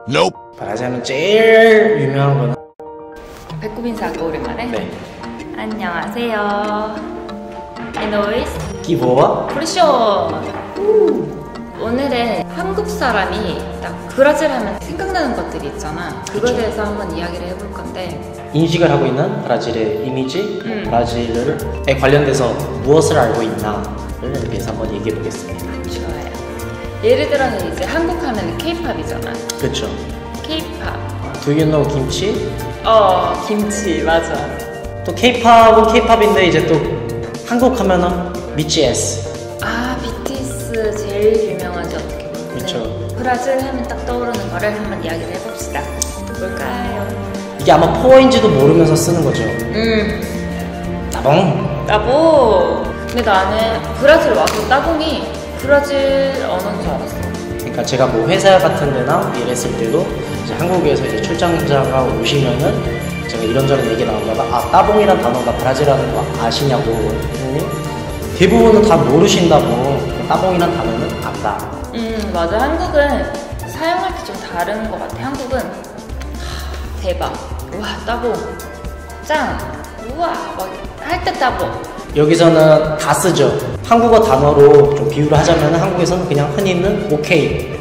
Nope. 브라질 하면 제일 유명한 거는 배꼽 인사할까 오랜만에? 네. 안녕하세요. 에노이스 기보와 프레션. 오늘은 한국 사람이 딱 브라질 하면 생각나는 것들이 있잖아. 그거에 그쵸. 대해서 한번 이야기를 해볼 건데 인식을 하고 있는 브라질의 이미지, 브라질에 관련돼서 무엇을 알고 있나를 대해서 한번 얘기해 보겠습니다. 좋아요. 예를 들어서 이제 한국 하면 K-팝이잖아. 그렇죠. K-팝. Do you know 김치? 김치 맞아. 또 K-팝은 K-팝인데 이제 또 한국 하면은 BTS. BTS 제일 유명하죠 어떻게 보면. 그쵸. 브라질 하면 딱 떠오르는 거를 한번 이야기를 해봅시다. 뭘까요? 이게 아마 포어인지도 모르면서 쓰는 거죠. 따봉. 따봉. 근데 나는 브라질 와서 따봉이 브라질 언어인 줄 알았어. 그러니까 제가 뭐 회사 같은 데나 일했을 때도 이제 한국에서 이제 출장자가 오시면은 제가 이런저런 얘기 나오다가 따봉이란 단어가 브라질어라는 거 아시냐고 했더니 대부분은 다 모르신다고. 따봉이란 단어는 안다. 맞아. 한국은 사용할 때 좀 다른 것 같아. 한국은 대박. 와 따봉. 짱. 우와. 막 할 때 따봉. 여기서는 다 쓰죠. 한국어 단어로 좀 비유를 하자면 한국에서는 그냥 흔히 있는 오케이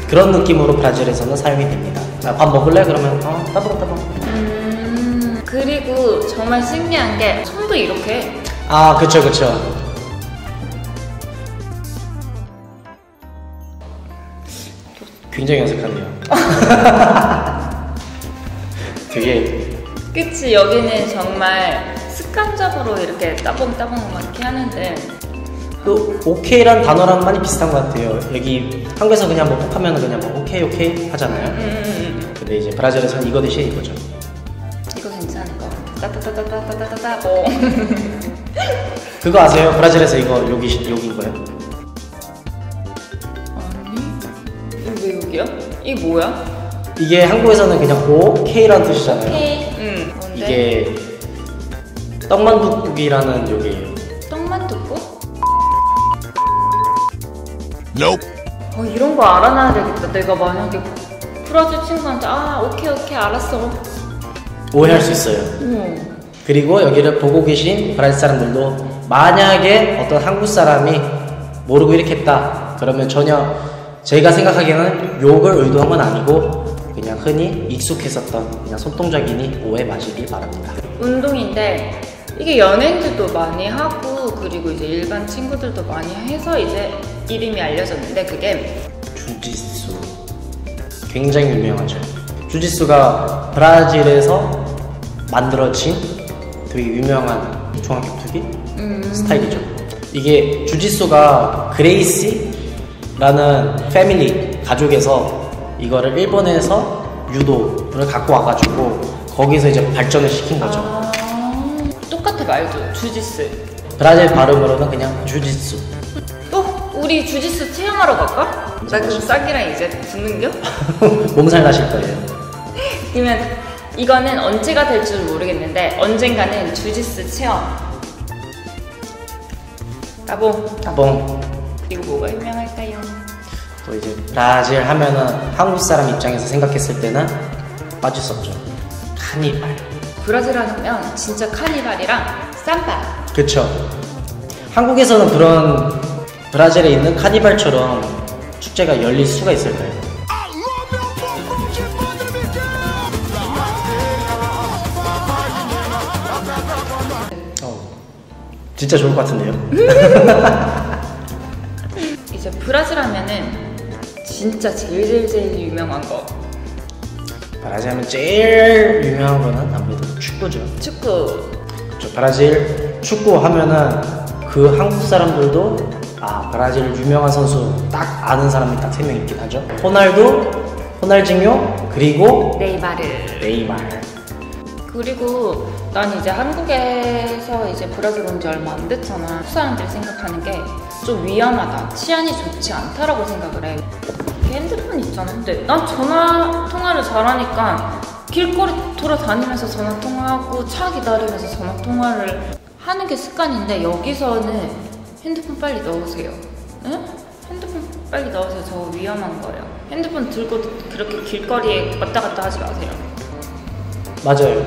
그런 느낌으로 브라질에서는 사용이 됩니다. 밥 먹을래? 그러면 따봉 따봉. 그리고 정말 신기한 게 손도 이렇게 그쵸. 굉장히 어색하네요. 되게 그치. 여기는 정말 습관적으로 이렇게 따봉 막 이렇게 하는데 또 오케이란 단어랑 많이 비슷한 것 같아요. 여기 한국에서 그냥 뭐 하면 그냥 뭐 오케이 하잖아요. 근데 이제 브라질에서는 이거 대신 이거죠. 이거 괜찮은 거 따따따따따따따따 뭐 그거 아세요? 브라질에서 이거 여기인 거예요? 아니 이거 왜 여기야? 이게 뭐야? 이게 한국에서는 그냥 오케이라는 뜻이잖아요. 오케이 뭔데? 이게 떡만둣국이라는 요리예요. 떡만둣국? Nope. 이런 거 알아놔야 되겠다. 내가 만약에 브라질 친구한테 오케이 알았어. 오해할 수 있어요. 그리고 여기를 보고 계신 브라질 사람들도 만약에 어떤 한국 사람이 모르고 이렇게 했다 그러면 전혀 제가 생각하기에는 욕을 의도한 건 아니고 그냥 흔히 익숙했었던 그냥 손동작이니 오해 마시길 바랍니다. 운동인데 이게 연예인들도 많이 하고 그리고 이제 일반 친구들도 많이 해서 이제 이름이 알려졌는데 그게 주짓수. 굉장히 유명하죠. 주짓수가 브라질에서 만들어진 되게 유명한 종합격투기 스타일이죠. 이게 주짓수가 그레이시라는 패밀리 가족에서 이거를 일본에서 유도를 갖고 와가지고 거기서 이제 발전을 시킨 거죠. 똑같아 말도 주짓수. 브라질 발음으로는 그냥 주짓수. 우리 주짓수 체험하러 갈까? 나 그럼 싹이랑 이제 붙는겨? 몸살 나실 거예요. 그러면 이거는 언제가 될 줄 모르겠는데 언젠가는 주짓수 체험. 따봉. 그리고 뭐가 유명할까요? 또 이제 브라질 하면은 한국 사람 입장에서 생각했을 때는 빠질 수 없죠. 카니발. 브라질 하면 진짜 카니발이랑 삼바. 그쵸. 한국에서는 그런 브라질에 있는 카니발처럼 축제가 열릴 수가 있을까요? 진짜 좋을 것 같은데요? 이제 브라질 하면은 진짜 제일 유명한 거. 브라질 하면 제일 유명한 거는 아무래도 축구죠. 축구. 그쵸. 브라질 축구 하면은 그 한국 사람들도 브라질 유명한 선수 딱 아는 사람이 딱 3명 있긴 하죠. 호날두, 호날징요, 그리고 네이마르. 그리고 난 이제 한국에서 이제 브라질 온 지 얼마 안 됐잖아. 한국 사람들이 생각하는 게 좀 위험하다, 치안이 좋지 않다라고 생각을 해. 핸드폰 있잖아. 근데 난 전화 통화를 잘하니까 길거리 돌아다니면서 전화 통화하고 차 기다리면서 전화 통화를 하는 게 습관인데 여기서는 핸드폰 빨리 넣으세요. 응? 빨리 넣으세요. 저거 위험한 거예요. 핸드폰 들고 그렇게 길거리에 왔다 갔다 하지 마세요. 맞아요.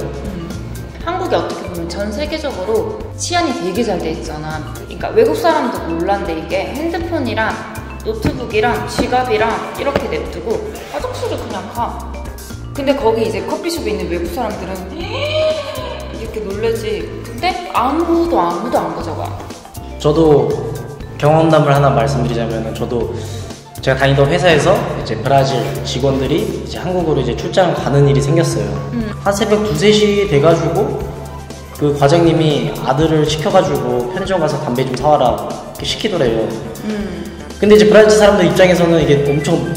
한국이 어떻게 보면 전 세계적으로 치안이 되게 잘 돼 있잖아. 그러니까 외국 사람도 몰랐는데 이게 핸드폰이랑 노트북이랑 지갑이랑 이렇게 냅두고 화장실을 그냥 가. 근데 거기 이제 커피숍에 있는 외국 사람들은 이렇게 놀래지. 근데 아무도 안 가져가. 저도 경험담을 하나 말씀드리자면, 저도 제가 다니던 회사에서 이제 브라질 직원들이 이제 한국으로 이제 출장을 가는 일이 생겼어요. 한 새벽 2, 3시 돼가지고 그 과장님이 아들을 시켜가지고 편의점 가서 담배 좀 사와라 이렇게 시키더래요. 근데 이제 브라질 사람들 입장에서는 이게 엄청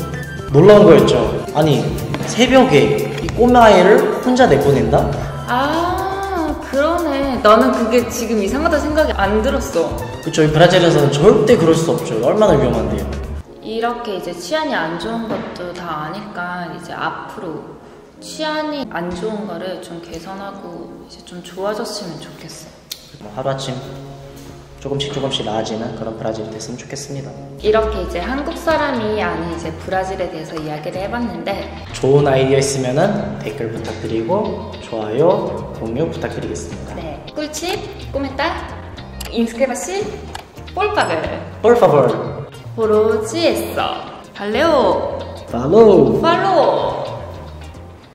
놀라운 거였죠. 아니 새벽에 이 꼬마애를 혼자 내보낸다? 아 그러네. 나는 그게 지금 이상하다 생각이 안 들었어. 그쵸. 이 브라질에서는 절대 그럴 수 없죠. 얼마나 위험한데요. 이렇게 이제 치안이 안 좋은 것도 다 아니까 이제 앞으로 치안이 안 좋은 거를 좀 개선하고 이제 좀 좋아졌으면 좋겠어. 하루아침 조금씩 나아지는 그런 브라질이 됐으면 좋겠습니다. 이렇게 이제 한국 사람이 아닌 이제 브라질에 대해서 이야기를 해봤는데, 좋은 아이디어 있으면은 댓글 부탁드리고 좋아요, 공유 부탁드리겠습니다. 네, 꿀팁, 꿈의 딸, inscreva-se, por favor. Por favor. Por hoje é só. Valeu! Falou! Falou!